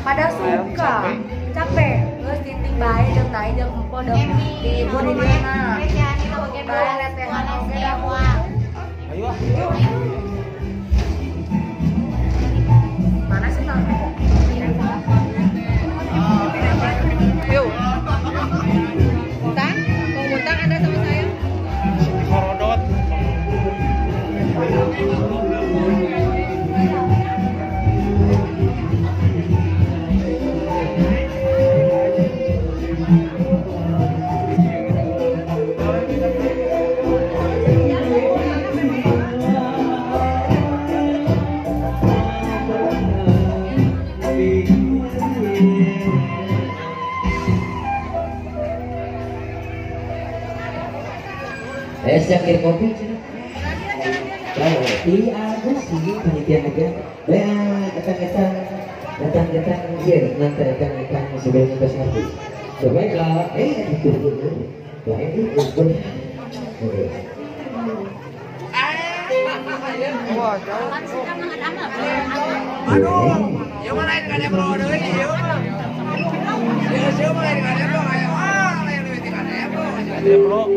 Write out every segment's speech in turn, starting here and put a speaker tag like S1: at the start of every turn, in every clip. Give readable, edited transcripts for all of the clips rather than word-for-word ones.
S1: Pada suka capek terus titik baik jeung naik jeung empo jeung di ibu di mana bae letehan oge dah ayo mana sih Kang yuk Muntang mau Muntang ada sama saya Korodot
S2: Sakit kopi di Agus sih panitia aja datang iya nanti datang sebelum kita sampai coba itu lah ini
S3: aduh yang mana ini ada bro deh siapa yang ada bro ayo yang lebih ada bro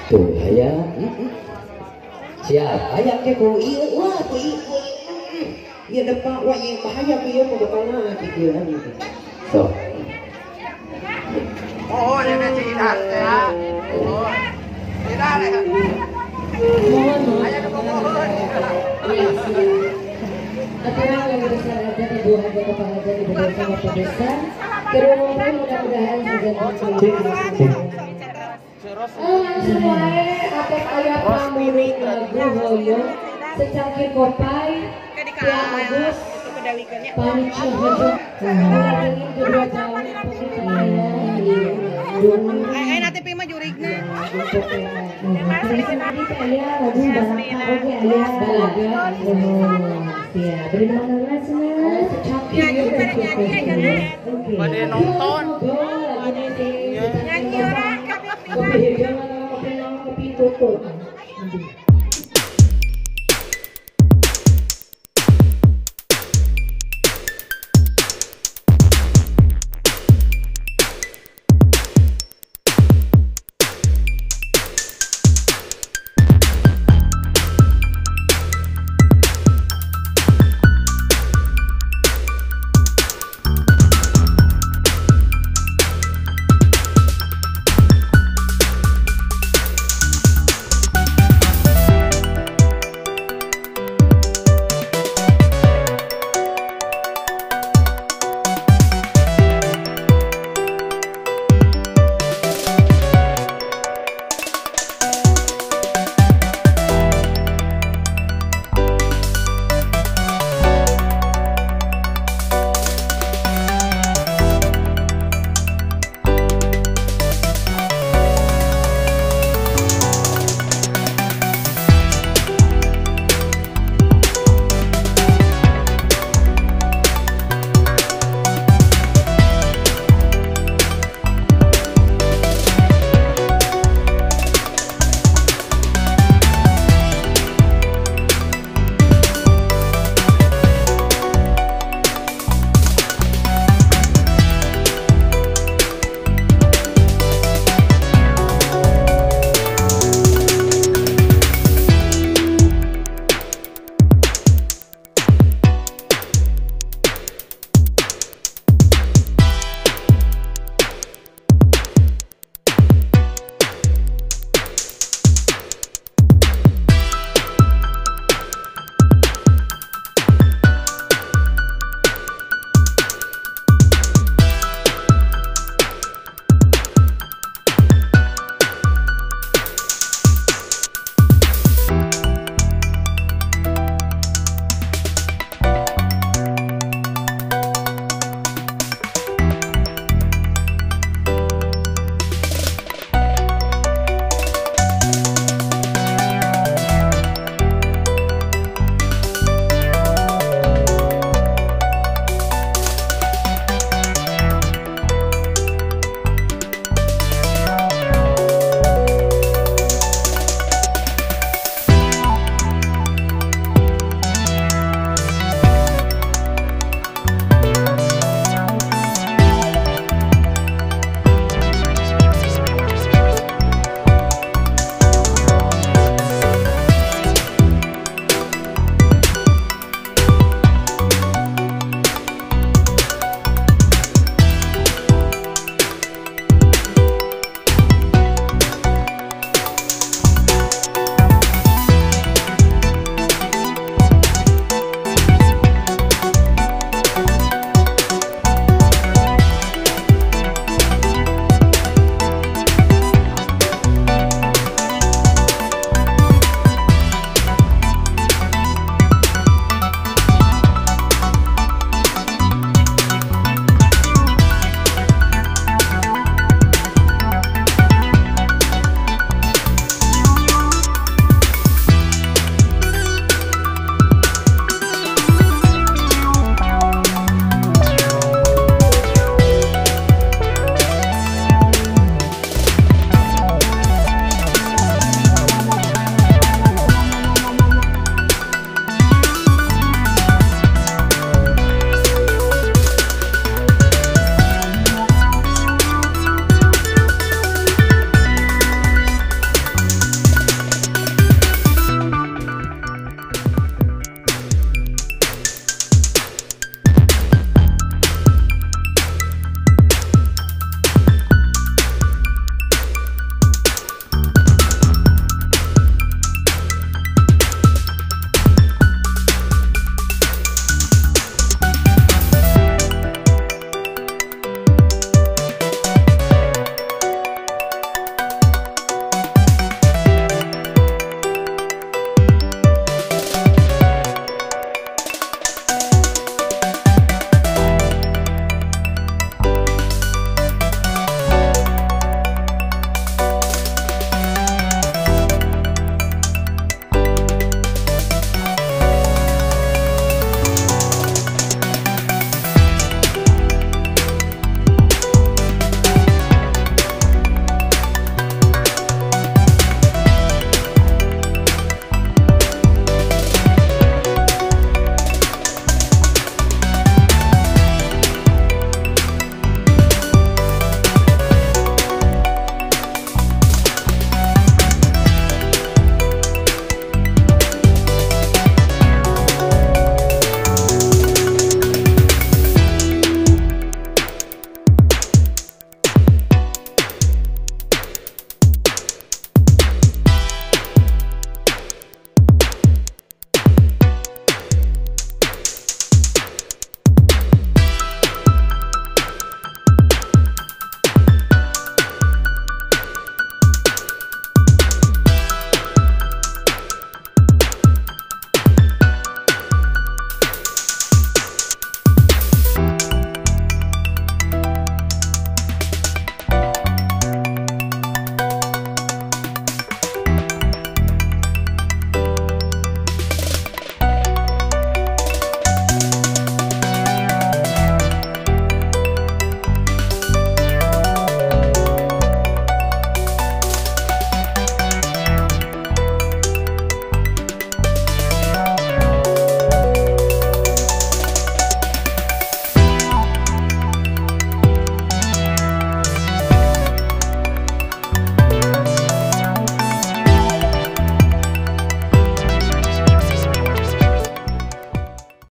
S2: tuh ayah siap ayah ke ku iya wah ku iya depan wah yang bahaya ku iya mau depan gitu so
S3: oh ini tidak ya oh tidak ya ayah depan mohon
S4: Aturan yang besar ada di dua harga kepala jadi bersama pedesaan. Kedua mempelai mudah-mudahan juga langsung semuanya atas ayat pamurik lagu hoyo secangkir kopai Tia Agus Panici Hojo ingin kedua tahun
S1: Ay nanti pima jurigna.
S4: Tadi saya lagu balaga oke ayah balaga ya beri nama semua secangkir
S3: pada nonton
S4: nyanyi orang kopi tutup